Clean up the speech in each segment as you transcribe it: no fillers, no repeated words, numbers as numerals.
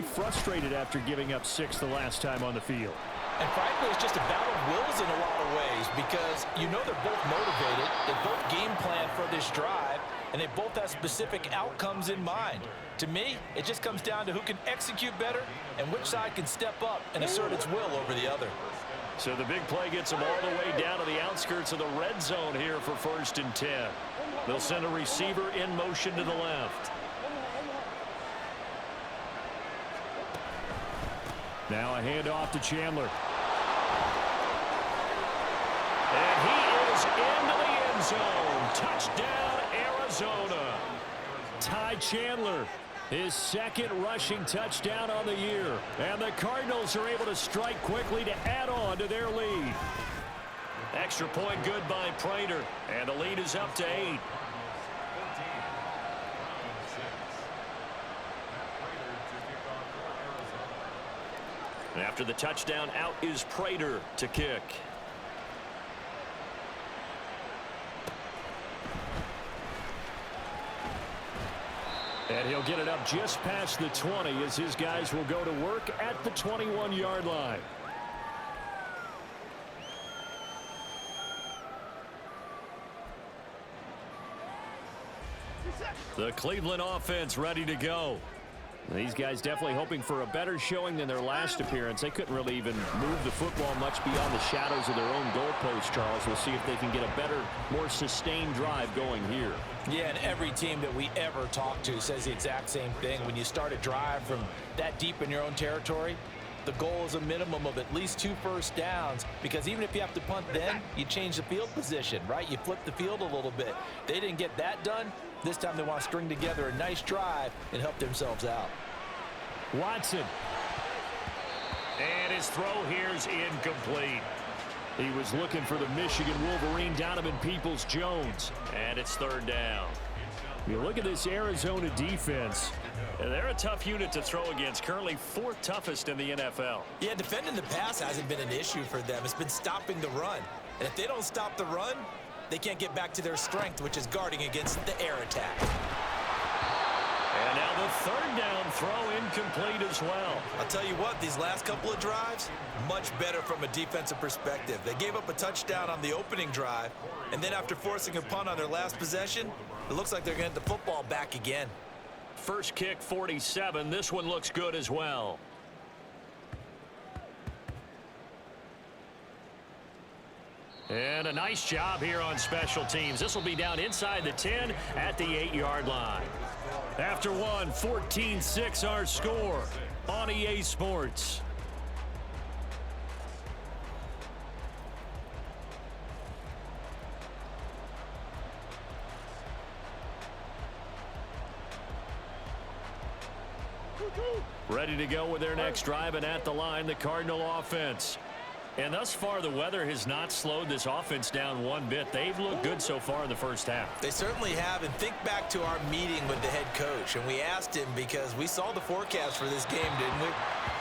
Frustrated after giving up 6 the last time on the field. And frankly, it's just a battle of wills in a lot of ways because you know they're both motivated, they both game plan for this drive, and they both have specific outcomes in mind. To me, it just comes down to who can execute better and which side can step up and assert its will over the other. So the big play gets them all the way down to the outskirts of the red zone here for 1st and 10. They'll send a receiver in motion to the left. Now a handoff to Chandler. And he is into the end zone. Touchdown, Arizona. Ty Chandler, his 2nd rushing touchdown on the year. And the Cardinals are able to strike quickly to add on to their lead. Extra point good by Prater. And the lead is up to 8. After the touchdown, out is Prater to kick. And he'll get it up just past the 20 as his guys will go to work at the 21-yard line. The Cleveland offense ready to go. These guys definitely hoping for a better showing than their last appearance. They couldn't really even move the football much beyond the shadows of their own goalpost, Charles. We'll see if they can get a better, more sustained drive going here. Yeah, and every team that we ever talk to says the exact same thing. When you start a drive from that deep in your own territory, the goal is a minimum of at least 2 first downs, because even if you have to punt then, you change the field position, right? You flip the field a little bit. They didn't get that done. This time they want to string together a nice drive and help themselves out. Watson. And his throw here is incomplete. He was looking for the Michigan Wolverine, Donovan Peoples-Jones. And it's 3rd down. You look at this Arizona defense. They're a tough unit to throw against. Currently 4th toughest in the NFL. Yeah, defending the pass hasn't been an issue for them. It's been stopping the run. And if they don't stop the run, they can't get back to their strength, which is guarding against the air attack. And now the 3rd down throw incomplete as well. I'll tell you what, these last couple of drives, much better from a defensive perspective. They gave up a touchdown on the opening drive, and then after forcing a punt on their last possession, it looks like they're going to get the football back again. First kick, 47. This one looks good as well. And a nice job here on special teams. This will be down inside the 10 at the 8-yard line. After one, 14-6 our score on EA Sports. Ready to go with their next drive, and at the line, the Cardinal offense. And thus far, the weather has not slowed this offense down one bit. They've looked good so far in the first half. They certainly have, and think back to our meeting with the head coach, and we asked him because we saw the forecast for this game, didn't we?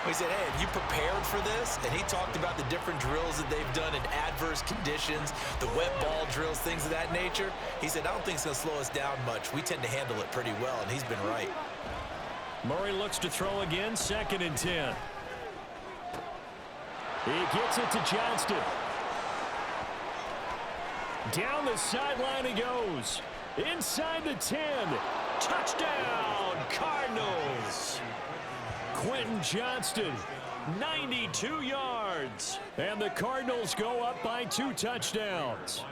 We said, hey, have you prepared for this? And he talked about the different drills that they've done in adverse conditions, the wet ball drills, things of that nature. He said, I don't think it's going to slow us down much. We tend to handle it pretty well, and he's been right. Murray looks to throw again, 2nd and 10. He gets it to Johnston. Down the sideline he goes. Inside the 10. Touchdown, Cardinals. Quentin Johnston, 92 yards. And the Cardinals go up by 2 touchdowns.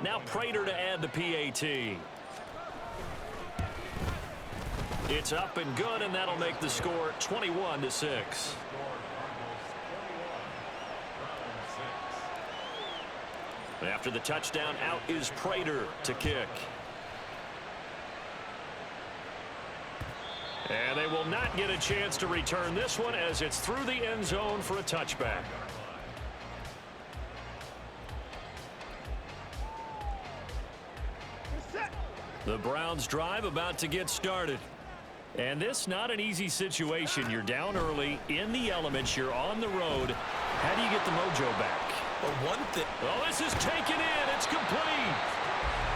Now Prater to add the PAT. It's up and good, and that'll make the score 21-6. After the touchdown, out is Prater to kick. And they will not get a chance to return this one as it's through the end zone for a touchback. The Browns drive about to get started. And this not an easy situation. You're down early, in the elements, you're on the road. How do you get the mojo back? Well, one thing. Oh, this is taken in. It's complete.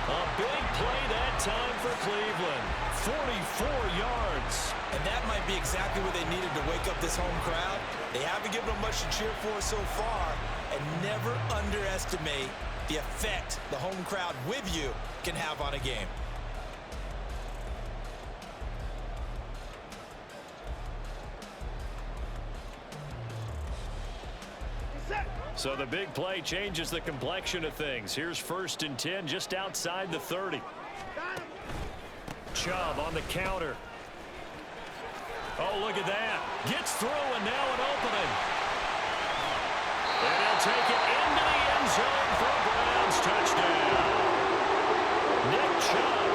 A big play that time for Cleveland. 44 yards. And that might be exactly what they needed to wake up this home crowd. They haven't given them much to cheer for so far, and never underestimate the effect the home crowd with you can have on a game. So the big play changes the complexion of things. Here's 1st and 10 just outside the 30. Chubb on the counter. Oh, look at that. Gets through and now an opening. And he'll take it into the end zone for a Browns touchdown. Nick Chubb,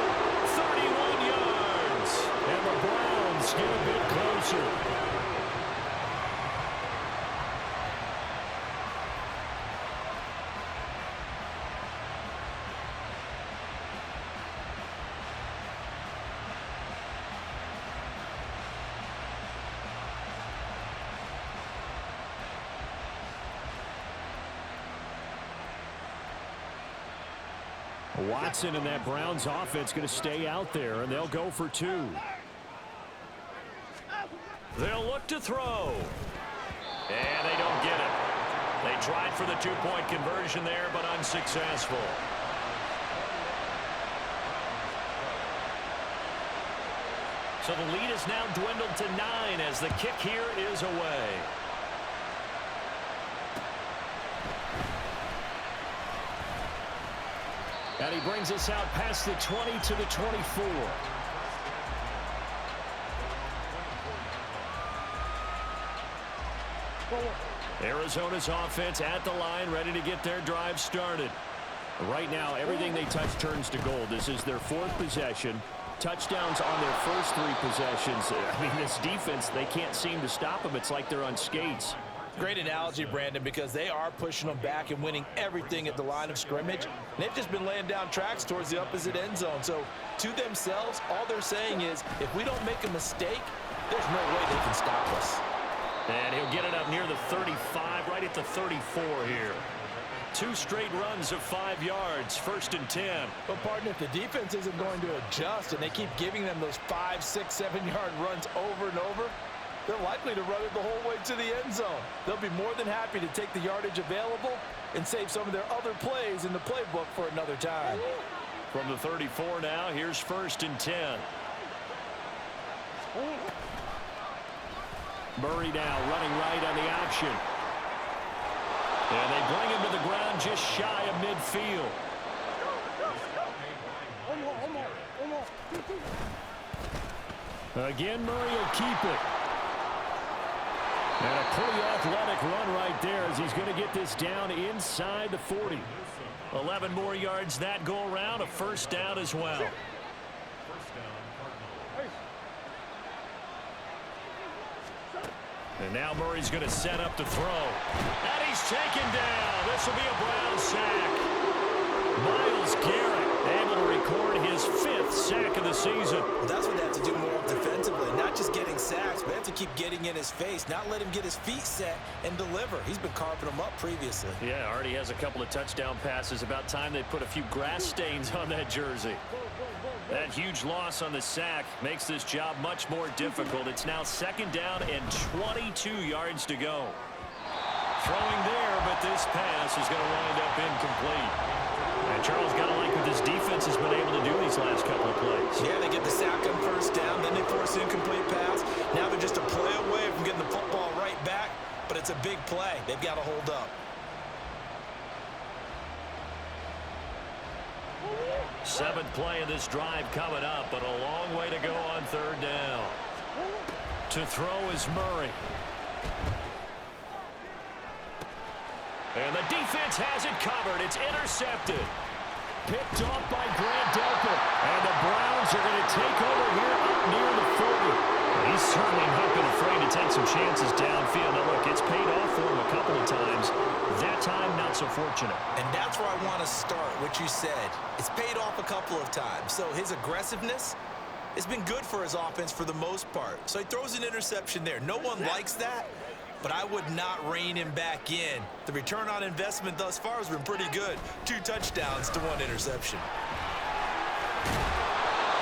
31 yards. And the Browns get a bit closer. Watson and that Browns offense going to stay out there, and they'll go for 2. They'll look to throw. And they don't get it. They tried for the 2-point conversion there, but unsuccessful. So the lead is now dwindled to 9 as the kick here is away. And he brings us out past the 20 to the 24. Arizona's offense at the line, ready to get their drive started. Right now, everything they touch turns to gold. This is their 4th possession. Touchdowns on their first 3 possessions. I mean, this defense, they can't seem to stop them. It's like they're on skates. Great analogy, Brandon, because they are pushing them back and winning everything at the line of scrimmage. And they've just been laying down tracks towards the opposite end zone. So to themselves, all they're saying is, if we don't make a mistake, there's no way they can stop us. And he'll get it up near the 35, right at the 34 here. 2 straight runs of 5 yards, 1st and 10. But, partner, if the defense isn't going to adjust and they keep giving them those 5, 6, 7-yard runs over and over, they're likely to run it the whole way to the end zone. They'll be more than happy to take the yardage available and save some of their other plays in the playbook for another time. From the 34 now, here's 1st and 10. Murray now running right on the option. And they bring him to the ground just shy of midfield. Again, Murray will keep it. And a pretty athletic run right there as he's going to get this down inside the 40. 11 more yards that go around, a 1st down as well. And now Murray's going to set up to throw. And he's taken down. This will be a Browns sack. Myles Garrett able to record his 5th sack of the season. That's what they have to do more defensively. Not just getting sacks, but they have to keep getting in his face. Not let him get his feet set and deliver. He's been carving them up previously. Yeah, already has a couple of touchdown passes. About time they put a few grass stains on that jersey. That huge loss on the sack makes this job much more difficult. It's now 2nd down and 22 yards to go. Throwing there, but this pass is going to wind up incomplete. And Charles, got to like what this defense has been able to do these last couple of plays. Yeah, they get the sack on 1st down, then they force an incomplete pass. Now they're just a play away from getting the football right back, but it's a big play. They've got to hold up. 7th play of this drive coming up, but a long way to go on 3rd down. To throw is Murray. And the defense has it covered. It's intercepted. Picked off by Grant Delpit. And the Browns are going to take over here up near the 40. He's certainly not been afraid to take some chances downfield. Now, look, it's paid off for him a couple of times. That time, not so fortunate. And that's where I want to start, what you said. It's paid off a couple of times. So his aggressiveness has been good for his offense for the most part. So he throws an interception there. No one likes that, but I would not rein him back in. The return on investment thus far has been pretty good. 2 touchdowns to 1 interception.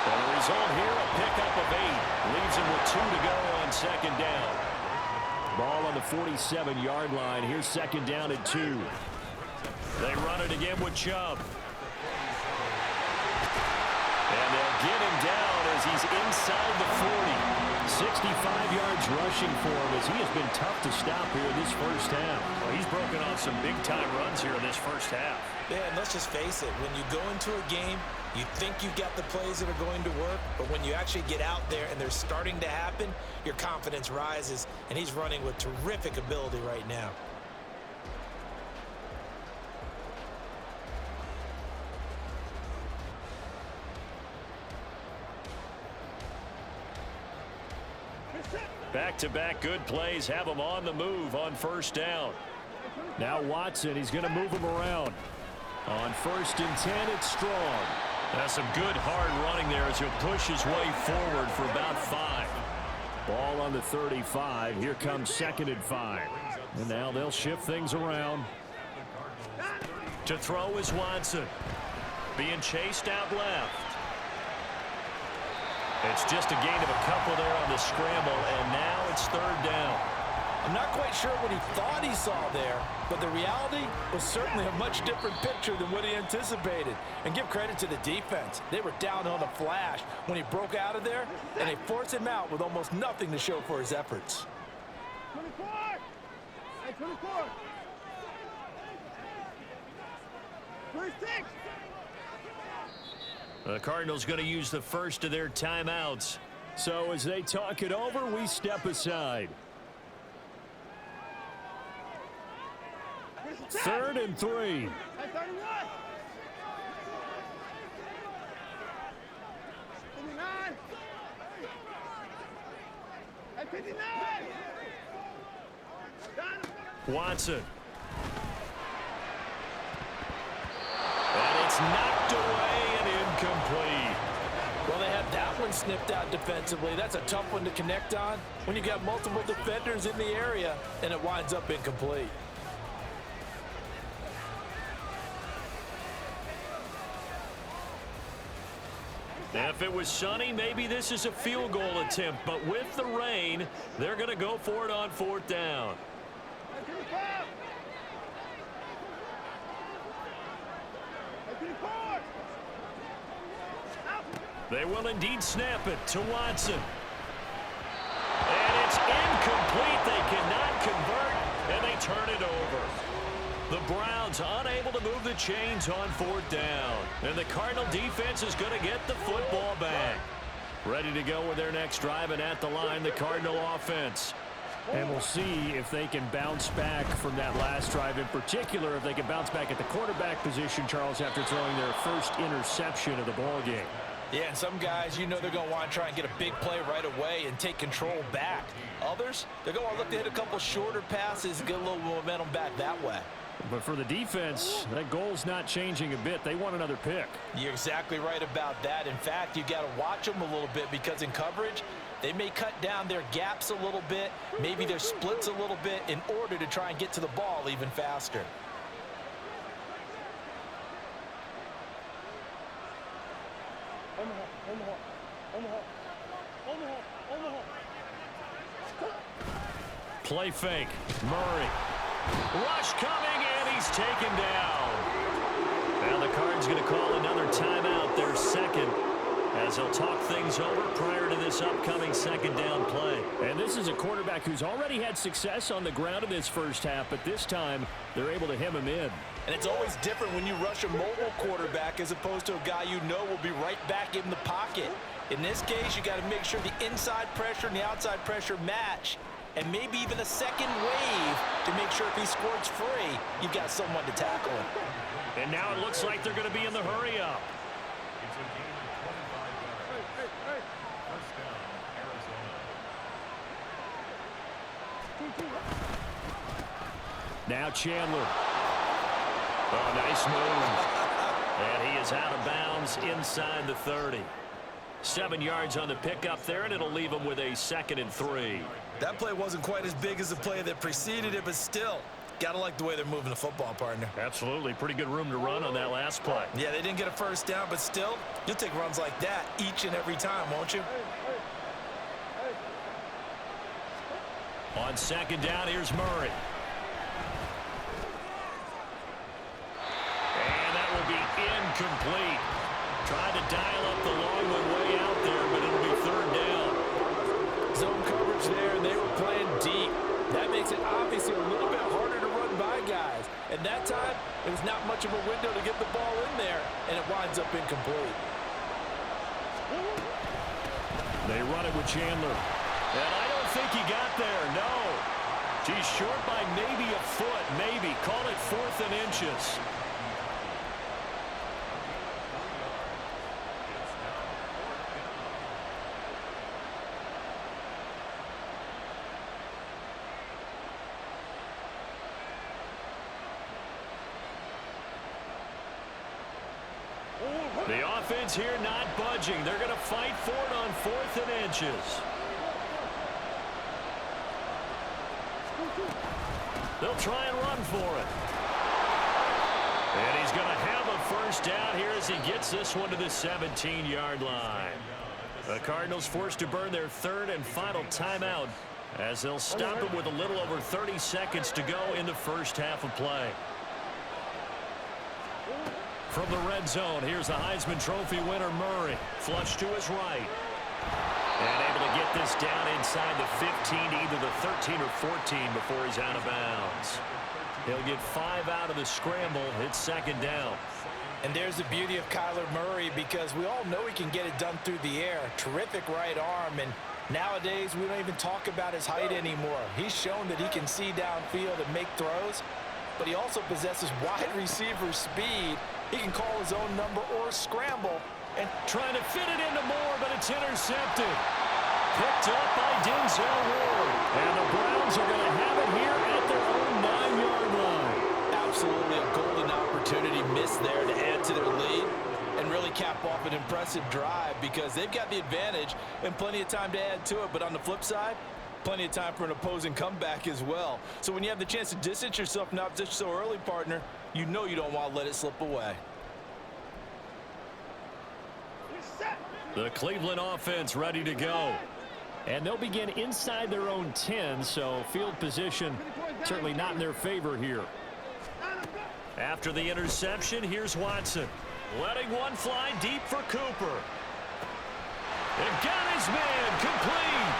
And the result here, a pickup of 8. Leaves him with 2 to go on second down. Ball on the 47-yard line. Here's second down and 2. They run it again with Chubb. And they'll get him down as he's inside the 40. 65 yards rushing for him as he has been tough to stop here this first half. Well, he's broken off some big-time runs here in this first half. Yeah, and let's just face it. When you go into a game, you think you've got the plays that are going to work, but when you actually get out there and they're starting to happen, your confidence rises, and he's running with terrific ability right now. Back-to-back good plays have him on the move on first down. Now Watson, he's going to move him around. On 1st and 10, it's Strong. That's some good hard running there as he'll push his way forward for about 5. Ball on the 35. Here comes 2nd and 5. And now they'll shift things around. To throw is Watson. Being chased out left. It's just a gain of a couple there on the scramble, and now it's 3rd down. I'm not quite sure what he thought he saw there, but the reality was certainly a much different picture than what he anticipated. And give credit to the defense. They were down on the flash when he broke out of there, and they forced him out with almost nothing to show for his efforts. 24! Hey, 24! 26! The Cardinals going to use the first of their timeouts. So as they talk it over, we step aside. 3rd and 3. Hey, 31! Hey, 59! Watson. And it's knocked away and incomplete. Well, they had that one snipped out defensively. That's a tough one to connect on when you got multiple defenders in the area, and it winds up incomplete. If it was sunny, maybe this is a field goal attempt, but with the rain, they're going to go for it on 4th down. They will indeed snap it to Watson. And it's incomplete. They cannot convert, and they turn it over. The Browns unable to move the chains on 4th down. And the Cardinal defense is going to get the football back. Ready to go with their next drive, and at the line, the Cardinal offense. And we'll see if they can bounce back from that last drive. In particular, if they can bounce back at the quarterback position, Charles, after throwing their first interception of the ball game. Yeah, and some guys, you know they're going to want to try and get a big play right away and take control back. Others, they're going to look to hit a couple shorter passes and get a little momentum back that way. But for the defense, that goal's not changing a bit. They want another pick. You're exactly right about that. In fact, you've got to watch them a little bit because in coverage, they may cut down their gaps a little bit, maybe their splits a little bit in order to try and get to the ball even faster. Play fake. Murray. Rush coming, and he's taken down. Now the Cards going to call another timeout, their second, as they'll talk things over prior to this upcoming 2nd down play. And this is a quarterback who's already had success on the ground in this first half, but this time they're able to hem him in. And it's always different when you rush a mobile quarterback as opposed to a guy you know will be right back in the pocket. In this case, you got to make sure the inside pressure and the outside pressure match. And maybe even a second wave to make sure if he scores free, you've got someone to tackle him. And now it looks like they're going to be in the hurry-up. Now Chandler. Oh, nice move. And he is out of bounds inside the 30. 7 yards on the pickup there, and it'll leave him with a 2nd and 3. That play wasn't quite as big as the play that preceded it, but still, Gotta like the way they're moving the football, partner. Absolutely. Pretty good room to run on that last play. Yeah, they didn't get a first down, but still, you'll take runs like that each and every time, won't you? On second down, here's Murray. And that will be incomplete. Trying to dial up the long one way out there, but it'll be third down. Zone coverage there, and they were playing deep. That makes it obviously a little bit harder to run by guys. And that time, it was not much of a window to get the ball in there, and it winds up incomplete. They run it with Chandler. And I don't think he got there, no. He's short by maybe a foot, maybe. Call it 4th and inches. The offense here not budging. They're going to fight for it on 4th and inches. They'll try and run for it. And he's going to have a first down here as he gets this one to the 17-yard line. The Cardinals forced to burn their 3rd and final timeout as they'll stop it with a little over 30 seconds to go in the first half of play. From the red zone, here's the Heisman Trophy winner, Murray. Flush to his right. And able to get this down inside the 15, either the 13 or 14 before he's out of bounds. He'll get 5 out of the scramble. It's second down. And there's the beauty of Kyler Murray, because we all know he can get it done through the air. Terrific right arm, and nowadays we don't even talk about his height anymore. He's shown that he can see downfield and make throws, but he also possesses wide receiver speed. He can call his own number or scramble. And trying to fit it into Moore, but it's intercepted. Picked up by Denzel Ward. And the Browns are going to have it here at their own 9-yard line. Absolutely a golden opportunity missed there to add to their lead and really cap off an impressive drive, because they've got the advantage and plenty of time to add to it. But on the flip side, plenty of time for an opposing comeback as well. So when you have the chance to distance yourself from opposition so early, partner, you know you don't want to let it slip away. The Cleveland offense ready to go. And they'll begin inside their own 10, so field position certainly not in their favor here. After the interception, here's Watson. Letting one fly deep for Cooper. And got his man complete.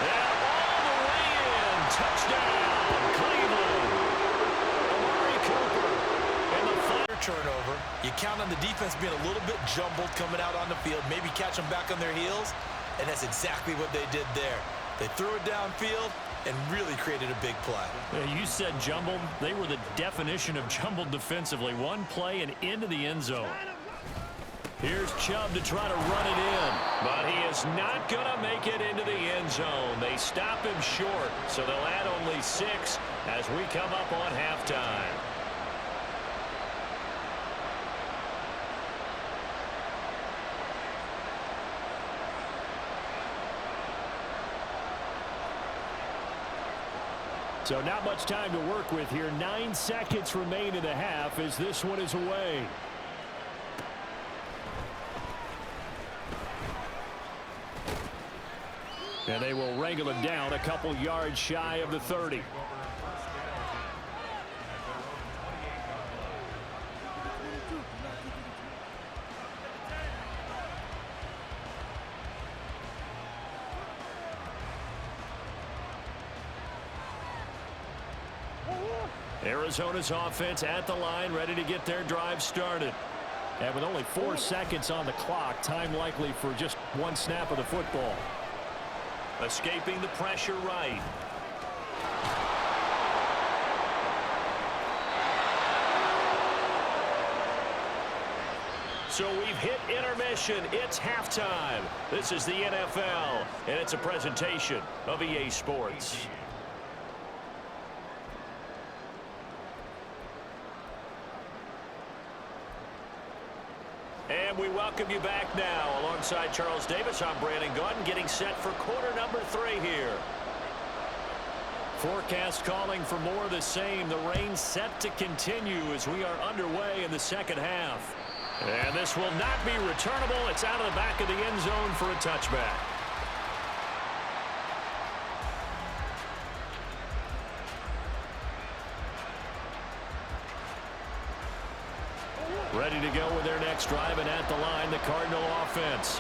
And all the way in. Touchdown, Cleveland. Amari Cooper. And the final turnover. You count on the defense being a little bit jumbled coming out on the field, maybe catch them back on their heels, and that's exactly what they did there. They threw it downfield and really created a big play. Yeah, you said jumbled. They were the definition of jumbled defensively. One play and into the end zone. Here's Chubb to try to run it in, but he is not going to make it into the end zone. They stop him short, so they'll add only 6 as we come up on halftime. So not much time to work with here. 9 seconds remain in the half as this one is away. And they will wrangle him down a couple yards shy of the 30. Arizona's offense at the line, ready to get their drive started. And with only 4 seconds on the clock, time likely for just one snap of the football. Escaping the pressure right. So we've hit intermission. It's halftime. This is the NFL, and it's a presentation of EA Sports. And we welcome you back now. Alongside Charles Davis, I'm Brandon Gaudin, getting set for quarter number 3 here. Forecast calling for more of the same. The rain set to continue as we are underway in the second half. And this will not be returnable. It's out of the back of the end zone for a touchback. Ready to go with their next drive, and at the line, the Cardinal offense.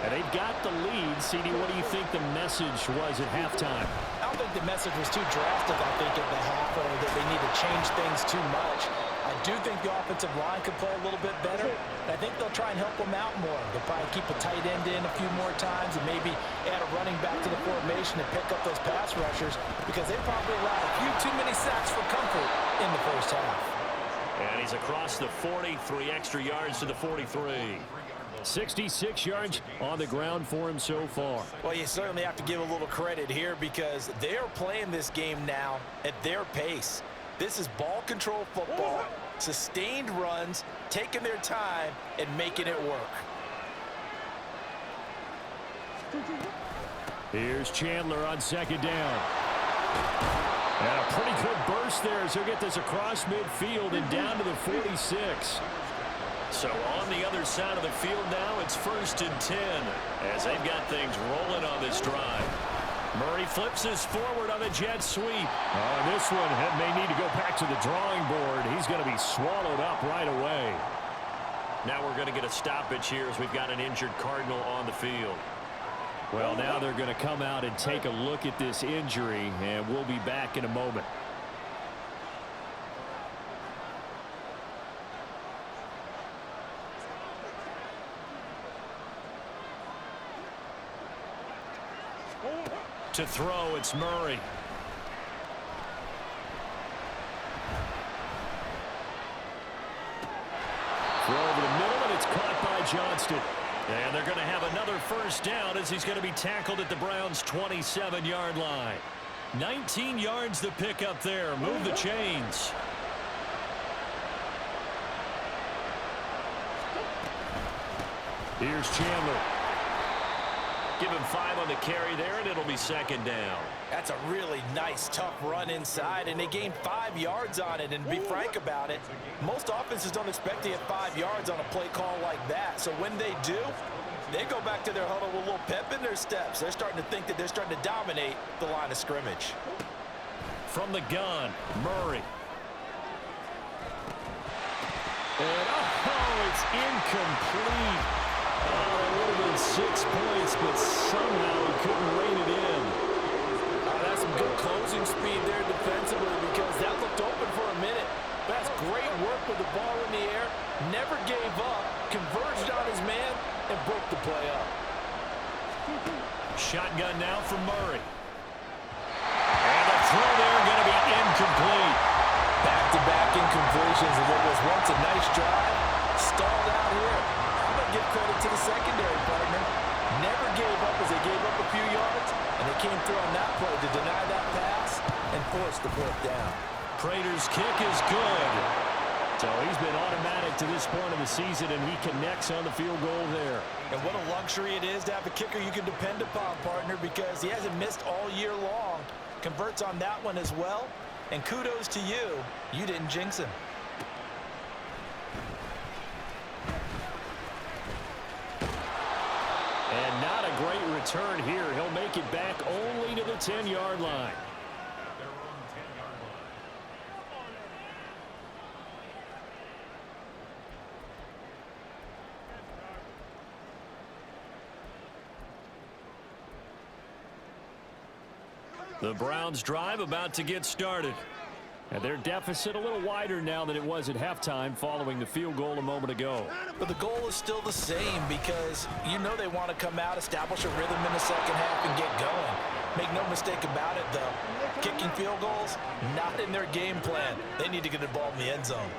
And they've got the lead. CD, what do you think the message was at halftime? I don't think the message was too drastic, I think, at the half, or that they need to change things too much. I do think the offensive line could play a little bit better. I think they'll try and help them out more. They'll probably keep a tight end in a few more times and maybe add a running back to the formation and pick up those pass rushers, because they probably allowed a few too many sacks for comfort in the first half. And he's across the 40, 3 extra yards to the 43. 66 yards on the ground for him so far. Well, you certainly have to give a little credit here because they're playing this game now at their pace. This is ball control football, sustained runs, taking their time and making it work. Here's Chandler on second down. And a pretty good burst there as he'll get this across midfield and down to the 46. So on the other side of the field now, it's 1st and 10 as they've got things rolling on this drive. Murray flips this forward on the jet sweep. And this one may need to go back to the drawing board. He's going to be swallowed up right away. Now we're going to get a stoppage here as we've got an injured Cardinal on the field. Well, now they're going to come out and take a look at this injury, and we'll be back in a moment. To throw, it's Murray. Throw over the middle, and it's caught by Johnston. And they're going to have another first down as he's going to be tackled at the Browns' 27-yard line. 19 yards the pick up there. Move the chains. Here's Chandler. Give him 5 on the carry there, and it'll be second down. That's a really nice, tough run inside, and they gained 5 yards on it. And to be frank about it, most offenses don't expect to get 5 yards on a play call like that. So when they do, they go back to their huddle with a little pep in their steps. They're starting to think that they're starting to dominate the line of scrimmage. From the gun, Murray. And, oh, it's incomplete. Oh, it would have been 6 points, but somehow he couldn't rein it in. That's some good closing speed there defensively because that looked open for a minute. That's great work with the ball in the air. Never gave up, converged on his man, and broke the play up. Shotgun now from Murray. And the throw there going to be incomplete. Back-to-back incompletions of what was once a nice drive. Stalled out here. Give credit to the secondary partner. Never gave up as they gave up a few yards, and they came through on that play to deny that pass and force the fourth down. Prater's kick is good. So he's been automatic to this point of the season, and he connects on the field goal there. And what a luxury it is to have a kicker you can depend upon, partner, because he hasn't missed all year long. Converts on that one as well, and kudos to you. You didn't jinx him. And not a great return here. He'll make it back only to the 10-yard line. The Browns drive about to get started. And their deficit a little wider now than it was at halftime following the field goal a moment ago. But the goal is still the same because you know they want to come out, establish a rhythm in the second half, and get going. Make no mistake about it, though. Kicking field goals, not in their game plan. They need to get the ball in the end zone.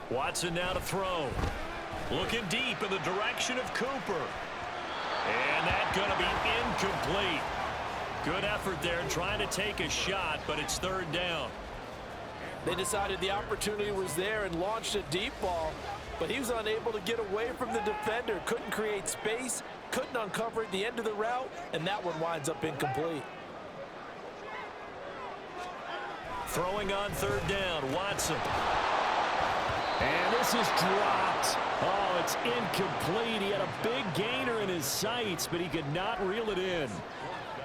Watson now to throw. Looking deep in the direction of Cooper. And that's going to be incomplete. Good effort there trying to take a shot, but it's third down. They decided the opportunity was there and launched a deep ball. but he was unable to get away from the defender. Couldn't create space, couldn't uncover at the end of the route, and that one winds up incomplete. Throwing on third down, Watson. And this is dropped. Oh, it's incomplete. He had a big gainer in his sights, but he could not reel it in.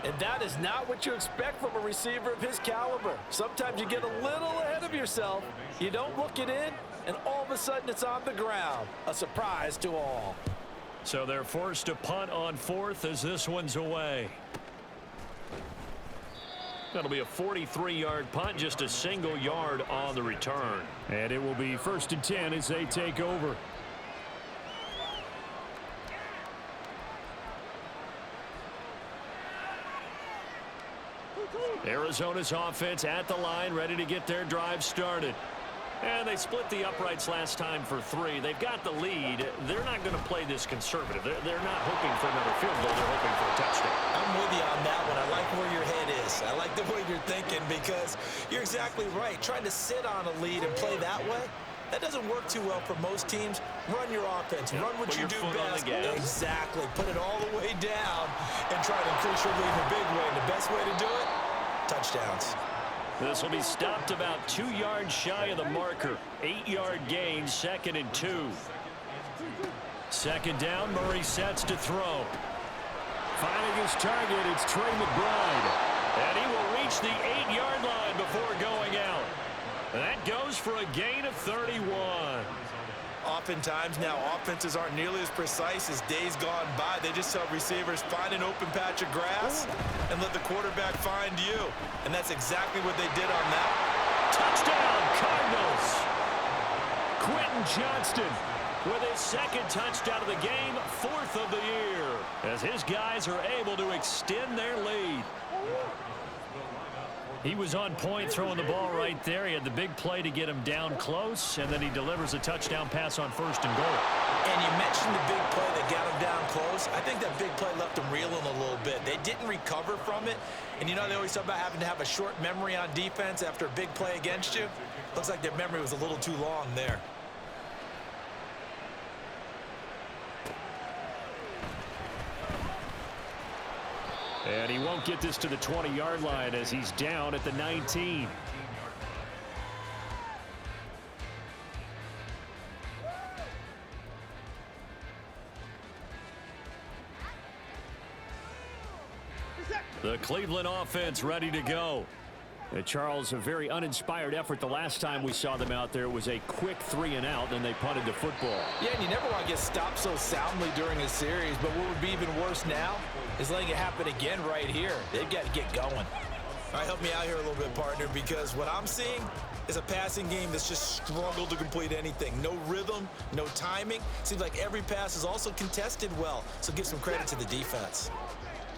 And that is not what you expect from a receiver of his caliber. Sometimes you get a little ahead of yourself. You don't look it in, and all of a sudden it's on the ground. A surprise to all. So they're forced to punt on fourth as this one's away. That'll be a 43-yard punt, just a single yard on the return. And it will be 1st and 10 as they take over. Arizona's offense at the line, ready to get their drive started. And they split the uprights last time for 3. They've got the lead. They're not going to play this conservative. They're not hoping for another field goal. They're hoping for a touchdown. I'm with you on that one. I like where your head is. I like the way you're thinking because you're exactly right. Trying to sit on a lead and play that way, that doesn't work too well for most teams. Run your offense. Run what you do best. Exactly. Put it all the way down and try to increase your lead in a big way. And the best way to do it, touchdowns. This will be stopped about 2 yards shy of the marker. 8-yard gain, 2nd and 2. 2nd down, Murray sets to throw. Finding his target, it's Trey McBride. And he will reach the 8-yard line before going out. That goes for a gain of 31. Oftentimes now offenses aren't nearly as precise as days gone by. They just tell receivers, find an open patch of grass and let the quarterback find you. And that's exactly what they did on that. Touchdown, Cardinals. Quentin Johnston With his 2nd touchdown of the game, 4th of the year, as his guys are able to extend their lead. He was on point throwing the ball right there. He had the big play to get him down close, and then he delivers a touchdown pass on 1st and goal. And you mentioned the big play that got him down close. I think that big play left him reeling a little bit. They didn't recover from it. And you know, they always talk about having to have a short memory on defense after a big play against you. Looks like their memory was a little too long there. And he won't get this to the 20-yard line as he's down at the 19. The Cleveland offense ready to go. Charles, a very uninspired effort the last time we saw them out there. It was a quick 3-and-out, then they punted the football. Yeah, and you never want to get stopped so soundly during a series, but what would be even worse now is letting it happen again right here. They've got to get going. All right, help me out here a little bit, partner, because what I'm seeing is a passing game that's just struggled to complete anything. No rhythm, no timing. Seems like every pass is also contested well, so give some credit to the defense.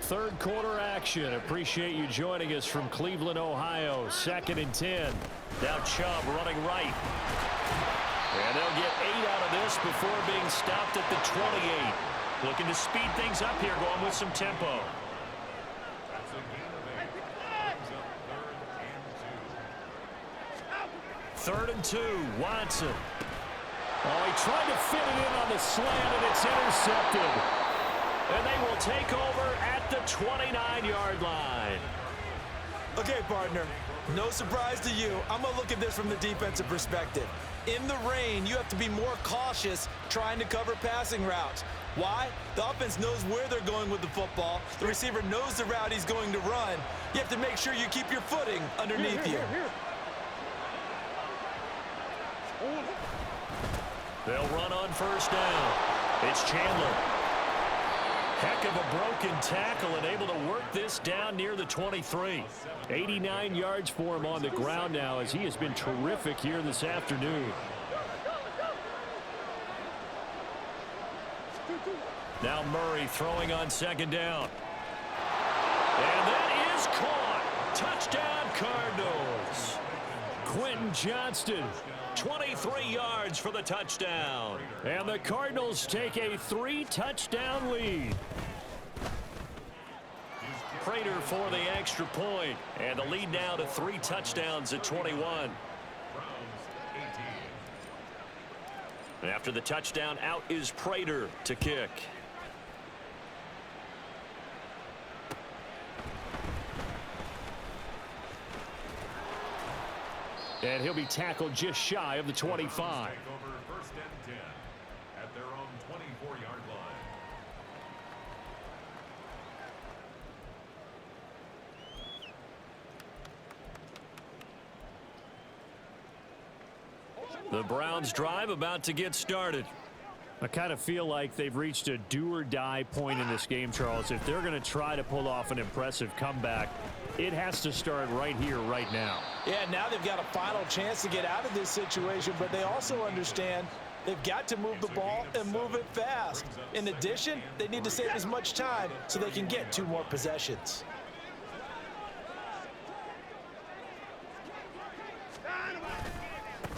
Third quarter action. Appreciate you joining us from Cleveland, Ohio. 2nd and 10. Now Chubb running right. And they'll get 8 out of this before being stopped at the 28. Looking to speed things up here, going with some tempo. Third and 2. Watson. Oh, he tried to fit it in on the slant, and it's intercepted. And they will take over at the 29-yard line. Okay, partner, no surprise to you. I'm going to look at this from the defensive perspective. In the rain, you have to be more cautious trying to cover passing routes. Why? The offense knows where they're going with the football. The receiver knows the route he's going to run. You have to make sure you keep your footing underneath you. They'll run on 1st down. It's Chandler. Heck of a broken tackle and able to work this down near the 23. 89 yards for him on the ground now as he has been terrific here this afternoon. Now Murray throwing on 2nd down. And that is caught. Touchdown Cardinals. Quentin Johnston. 23 yards for the touchdown. And the Cardinals take a 3-touchdown lead. Prater for the extra point. And the lead now to 3 touchdowns at 21. After the touchdown, out is Prater to kick. And he'll be tackled just shy of the 25. Take over first and 10 at their own 24-yard line. The Browns drive about to get started. I kind of feel like they've reached a do-or-die point in this game, Charles. If they're going to try to pull off an impressive comeback, it has to start right here, right now. Yeah, now they've got a final chance to get out of this situation, but they also understand they've got to move the ball and move it fast. In addition, they need to save as much time so they can get 2 more possessions.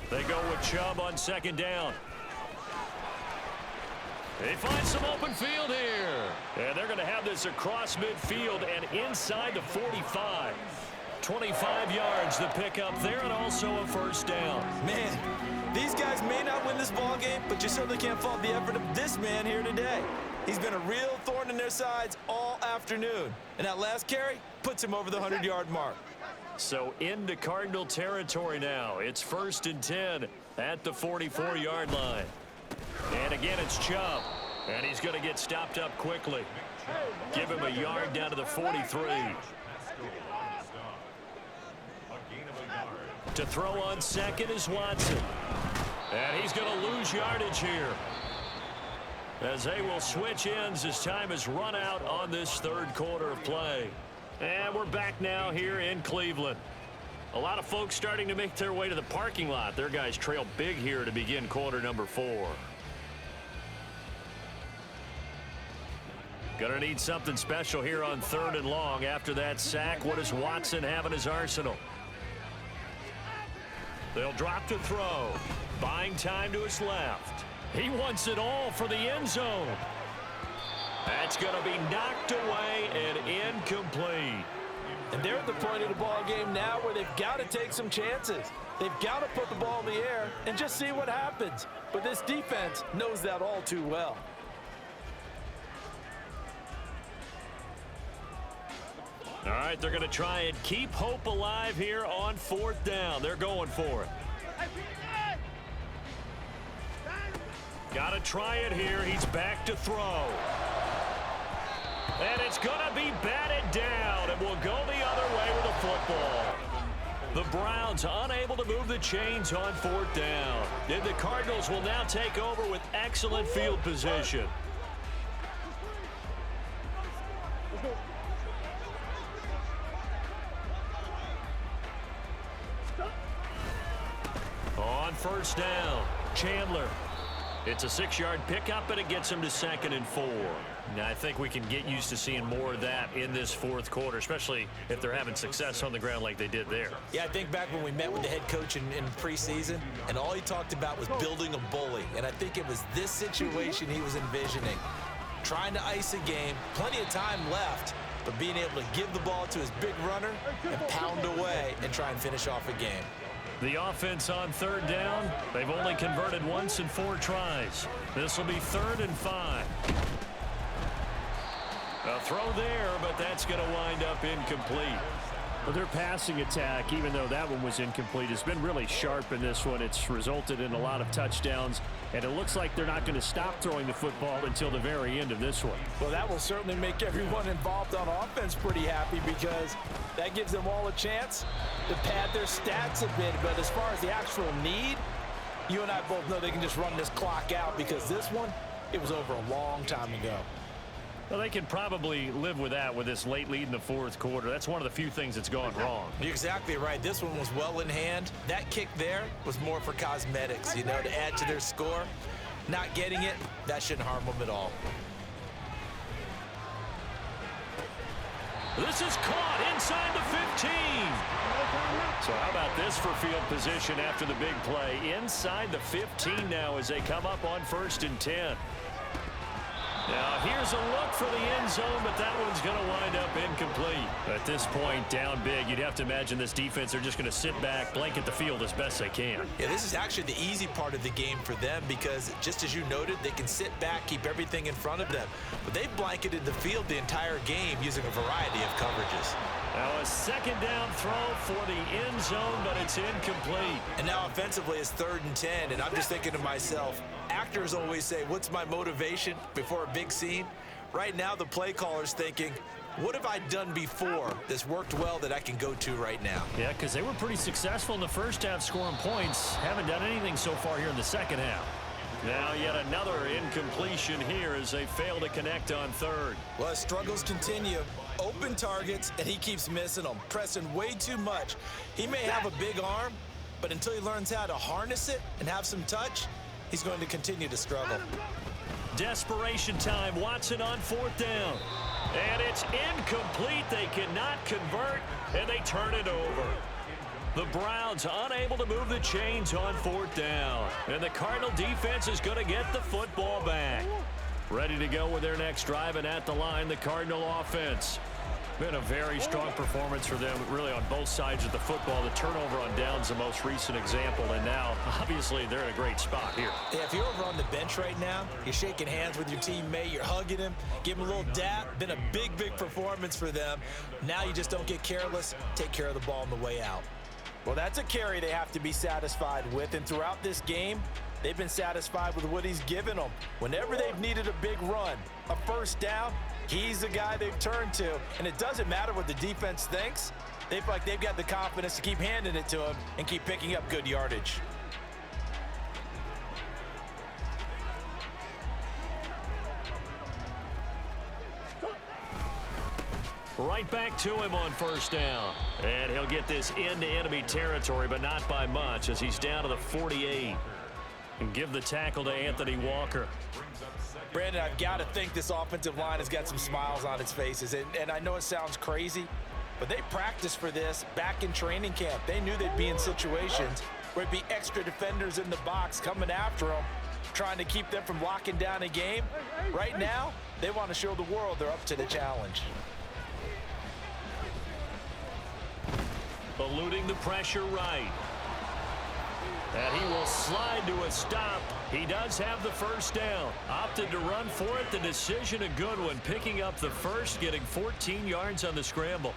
They go with Chubb on second down. They find some open field here. And they're going to have this across midfield and inside the 45. 25 yards the pickup there, and also a first down. Man, these guys may not win this ball game, but you certainly can't fault the effort of this man here today. He's been a real thorn in their sides all afternoon. And that last carry puts him over the 100-yard mark. So into Cardinal territory now. It's first and 10 at the 44-yard line. And again, it's Chubb. And he's going to get stopped up quickly. Give him a yard down to the 43. To throw on second is Watson. And he's going to lose yardage here, as they will switch ends as time has run out on this third quarter of play. And we're back now here in Cleveland. A lot of folks starting to make their way to the parking lot. Their guys trail big here to begin quarter number 4. Gonna need something special here on 3rd and long. After that sack, what does Watson have in his arsenal? They'll drop to throw. Buying time to his left. He wants it all for the end zone. That's going to be knocked away and incomplete. And they're at the point of the ball game now where they've got to take some chances. They've got to put the ball in the air and just see what happens. But this defense knows that all too well. All right, they're going to try and keep hope alive here on 4th down. They're going for it. Got to try it here. He's back to throw. And it's going to be batted down, and will go the other way with the football. The Browns unable to move the chains on 4th down. And the Cardinals will now take over with excellent field position. On 1st down, Chandler. It's a 6-yard pickup, but it gets him to 2nd and 4. Now, I think we can get used to seeing more of that in this 4th quarter, especially if they're having success on the ground like they did there. Yeah, I think back when we met with the head coach in preseason, and all he talked about was building a bully. And I think it was this situation he was envisioning. Trying to ice a game, plenty of time left, but being able to give the ball to his big runner and pound away and try and finish off a game. The offense on 3rd down, they've only converted once in 4 tries. This will be 3rd and 5. A throw there, but that's going to wind up incomplete. Well, their passing attack, even though that one was incomplete, has been really sharp in this one. It's resulted in a lot of touchdowns, and it looks like they're not going to stop throwing the football until the very end of this one. Well, that will certainly make everyone involved on offense pretty happy, because that gives them all a chance to pad their stats a bit. But as far as the actual need, you and I both know they can just run this clock out, because this one, it was over a long time ago. Well, they can probably live with that with this late lead in the 4th quarter. That's one of the few things that's gone wrong. You're exactly right. This one was well in hand. That kick there was more for cosmetics, you know, to add to their score. Not getting it, that shouldn't harm them at all. This is caught inside the 15. So how about this for field position after the big play? Inside the 15 now as they come up on 1st and 10. Now here's a look for the end zone, but that one's going to wind up incomplete. At this point, down big, you'd have to imagine this defense are just going to sit back, blanket the field as best they can. Yeah, this is actually the easy part of the game for them because, just as you noted, they can sit back, keep everything in front of them. But they've blanketed the field the entire game using a variety of coverages. Now a second down throw for the end zone, but it's incomplete. And now offensively it's 3rd and 10, and I'm just thinking to myself, actors always say, what's my motivation before a big scene? Right now the play caller's thinking, what have I done before that's worked well that I can go to right now? Yeah, because they were pretty successful in the first half scoring points. Haven't done anything so far here in the second half. Now yet another incompletion here as they fail to connect on 3rd. Well, his struggles continue. Open targets, and he keeps missing them, pressing way too much. He may have a big arm, but until he learns how to harness it and have some touch, he's going to continue to struggle. Desperation time. Watson on 4th down. And it's incomplete. They cannot convert, and they turn it over. The Browns unable to move the chains on 4th down. And the Cardinal defense is going to get the football back. Ready to go with their next drive, and at the line, the Cardinal offense. Been a very strong performance for them, really, on both sides of the football. The turnover on downs, the most recent example, and now, obviously, they're in a great spot here. Yeah, if you're over on the bench right now, you're shaking hands with your teammate, you're hugging him, give him a little dap. Been a big, big performance for them. Now you just don't get careless. Take care of the ball on the way out. Well, that's a carry they have to be satisfied with, and throughout this game, they've been satisfied with what he's given them. Whenever they've needed a big run, a first down, he's the guy they've turned to. And it doesn't matter what the defense thinks. They feel like they've got the confidence to keep handing it to him and keep picking up good yardage. Right back to him on 1st down. And he'll get this into enemy territory, but not by much, as he's down to the 48. And give the tackle to Anthony Walker. Brandon, I've got to think this offensive line has got some smiles on its faces. And I know it sounds crazy, but they practiced for this back in training camp. They knew they'd be in situations where it'd be extra defenders in the box coming after them, trying to keep them from locking down a game. Right now, they want to show the world they're up to the challenge. Eluding the pressure right. And he will slide to a stop. He does have the first down. Opted to run for it. The decision a good one. Picking up the first, getting 14 yards on the scramble.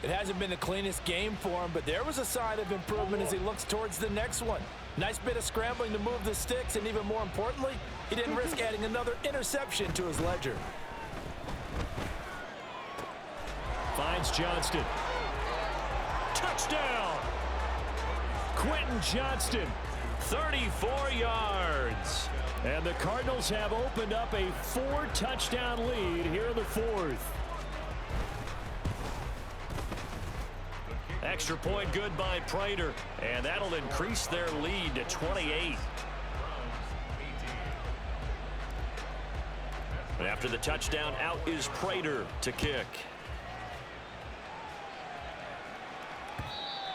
It hasn't been the cleanest game for him, but there was a sign of improvement as he looks towards the next one. Nice bit of scrambling to move the sticks, and even more importantly, he didn't risk adding another interception to his ledger. Finds Johnston. Touchdown! Quentin Johnston, 34 yards. And the Cardinals have opened up a 4-touchdown lead here in the 4th. Extra point good by Prater, and that'll increase their lead to 28. And after the touchdown, out is Prater to kick.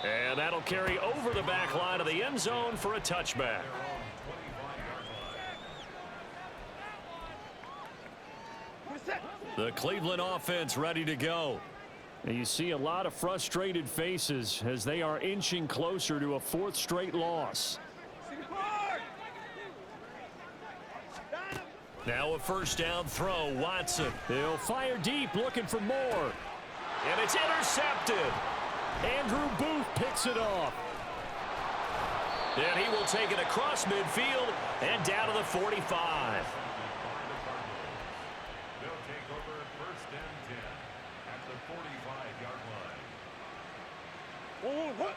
And that'll carry over the back line of the end zone for a touchback. The Cleveland offense ready to go. And you see a lot of frustrated faces as they are inching closer to a 4th straight loss. Now a first down throw. Watson. He'll fire deep, looking for more. And it's intercepted. Andrew Booth picks it off. And he will take it across midfield and down to the 45. They'll take over 1st and 10 at the 45-yard line. What?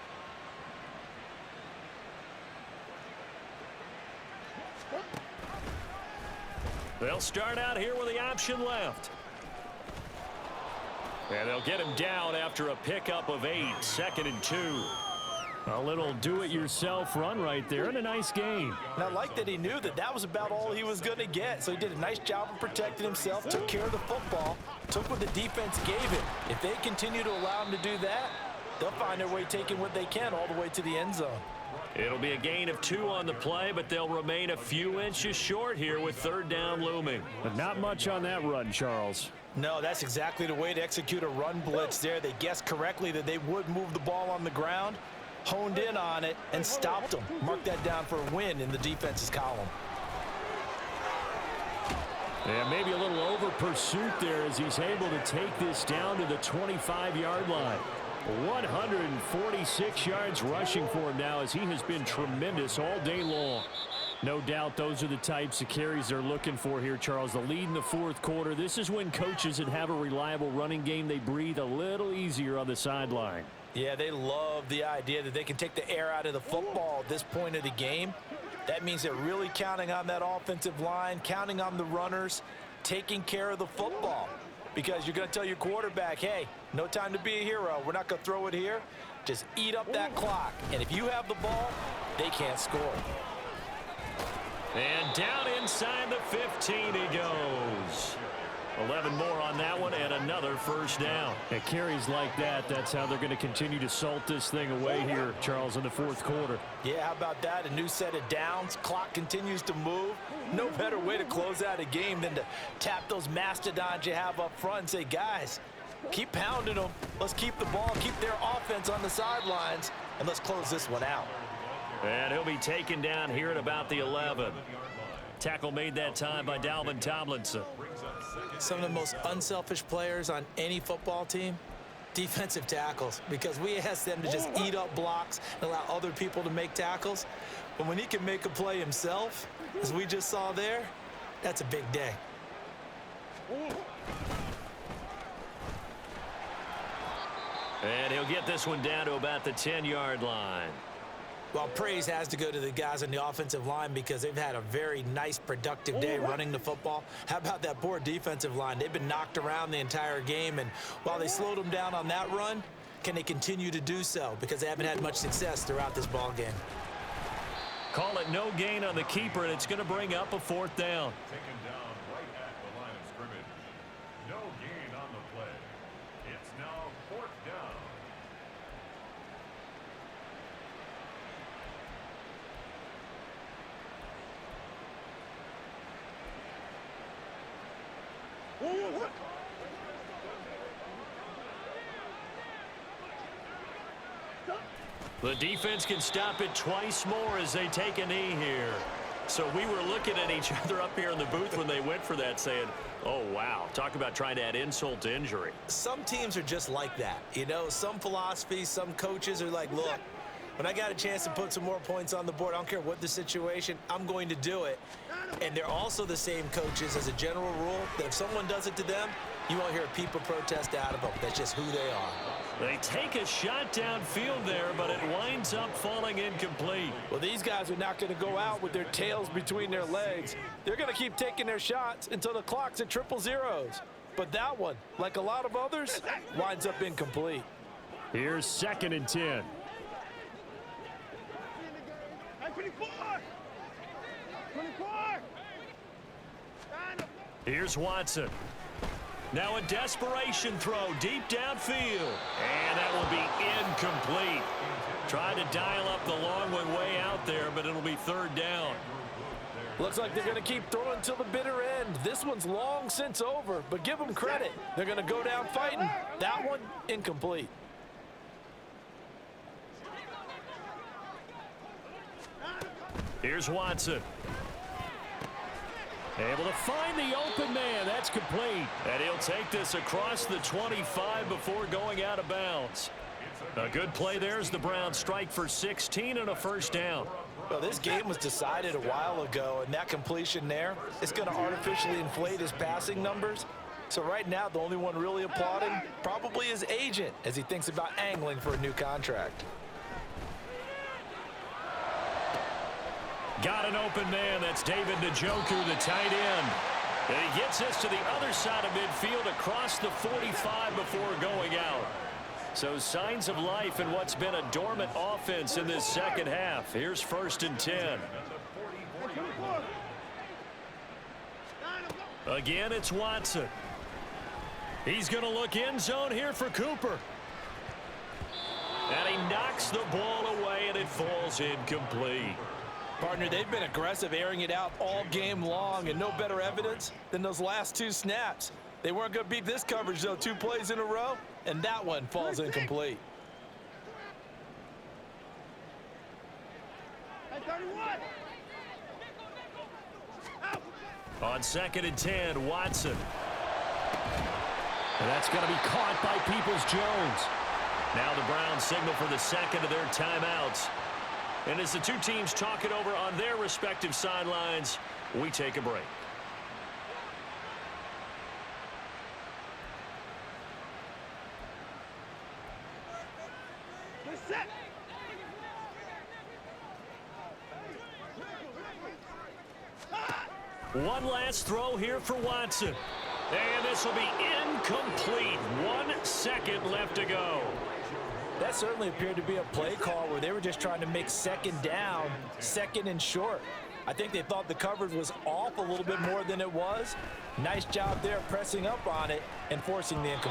They'll start out here with the option left. And they'll get him down after a pickup of 8, 2nd and 2. A little do-it-yourself run right there, and a nice gain. And I like that he knew that that was about all he was going to get. So he did a nice job of protecting himself, took care of the football, took what the defense gave him. If they continue to allow him to do that, they'll find their way taking what they can all the way to the end zone. It'll be a gain of 2 on the play, but they'll remain a few inches short here with third down looming. But not much on that run, Charles. No, that's exactly the way to execute a run blitz there. They guessed correctly that they would move the ball on the ground, honed in on it, and stopped them. Mark that down for a win in the defense's column. And maybe a little over pursuit there as he's able to take this down to the 25-yard line. 146 yards rushing for him now as he has been tremendous all day long. No doubt those are the types of carries they're looking for here, Charles. The lead in the fourth quarter. This is when coaches that have a reliable running game, they breathe a little easier on the sideline. Yeah, they love the idea that they can take the air out of the football at this point of the game. That means they're really counting on that offensive line, counting on the runners, taking care of the football. Because you're going to tell your quarterback, hey, no time to be a hero. We're not going to throw it here. Just eat up that clock. And if you have the ball, they can't score. And down inside the 15 he goes. 11 more on that one and another first down. At carries like that, that's how they're going to continue to salt this thing away here, Charles, in the fourth quarter. Yeah, how about that? A new set of downs. Clock continues to move. No better way to close out a game than to tap those mastodons you have up front and say, guys, keep pounding them. Let's keep the ball, keep their offense on the sidelines, and let's close this one out. And he'll be taken down here at about the 11. Tackle made that time by Dalvin Tomlinson. Some of the most unselfish players on any football team, defensive tackles, because we ask them to just eat up blocks and allow other people to make tackles. But when he can make a play himself, as we just saw there, that's a big day. And he'll get this one down to about the 10-yard line. Well, praise has to go to the guys on the offensive line because they've had a very nice, productive day running the football. How about that poor defensive line? They've been knocked around the entire game, and while they slowed them down on that run, can they continue to do so? Because they haven't had much success throughout this ball game. Call it no gain on the keeper, and it's going to bring up a fourth down. Taken down right at the line of scrimmage. No gain on the play. It's now fourth down. The defense can stop it twice more as they take a knee here. So we were looking at each other up here in the booth when they went for that saying, oh, wow, talk about trying to add insult to injury. Some teams are just like that. You know, some philosophies, some coaches are like, look, when I got a chance to put some more points on the board, I don't care what the situation, I'm going to do it. And they're also the same coaches as a general rule that if someone does it to them, you won't hear a peep of protest out of them. That's just who they are. They take a shot downfield there, but it winds up falling incomplete. Well, these guys are not going to go out with their tails between their legs. They're going to keep taking their shots until the clock's at 000. But that one, like a lot of others, winds up incomplete. Here's 2nd and 10. 24! 24! Here's Watson. Now a desperation throw deep downfield. And that will be incomplete. Tried to dial up the long one way out there, but it'll be third down. Looks like they're going to keep throwing till the bitter end. This one's long since over, but give them credit. They're going to go down fighting. That one, incomplete. Here's Watson. Able to find the open man. That's complete. And he'll take this across the 25 before going out of bounds. A good play there as the Browns strike for 16 and a first down. Well, this game was decided a while ago, and that completion there is going to artificially inflate his passing numbers. So right now, the only one really applauding probably his agent as he thinks about angling for a new contract. Got an open man. That's David Njoku, the tight end. And he gets this to the other side of midfield across the 45 before going out. So signs of life in what's been a dormant offense in this second half. Here's 1st and 10. Again, it's Watson. He's going to look end zone here for Cooper. And he knocks the ball away, and it falls incomplete. Partner, they've been aggressive, airing it out all game long, and no better evidence than those last 2 snaps. They weren't going to beat this coverage, though. 2 plays in a row, and that one falls incomplete. Hey, 31. On 2nd and 10, Watson. And that's going to be caught by Peoples-Jones. Now the Browns signal for the second of their timeouts. And as the 2 teams talk it over on their respective sidelines, we take a break. Get set. One last throw here for Watson. And this will be incomplete. 1 second left to go. That certainly appeared to be a play call where they were just trying to make second down, second and short. I think they thought the coverage was off a little bit more than it was. Nice job there pressing up on it and forcing the incomplete.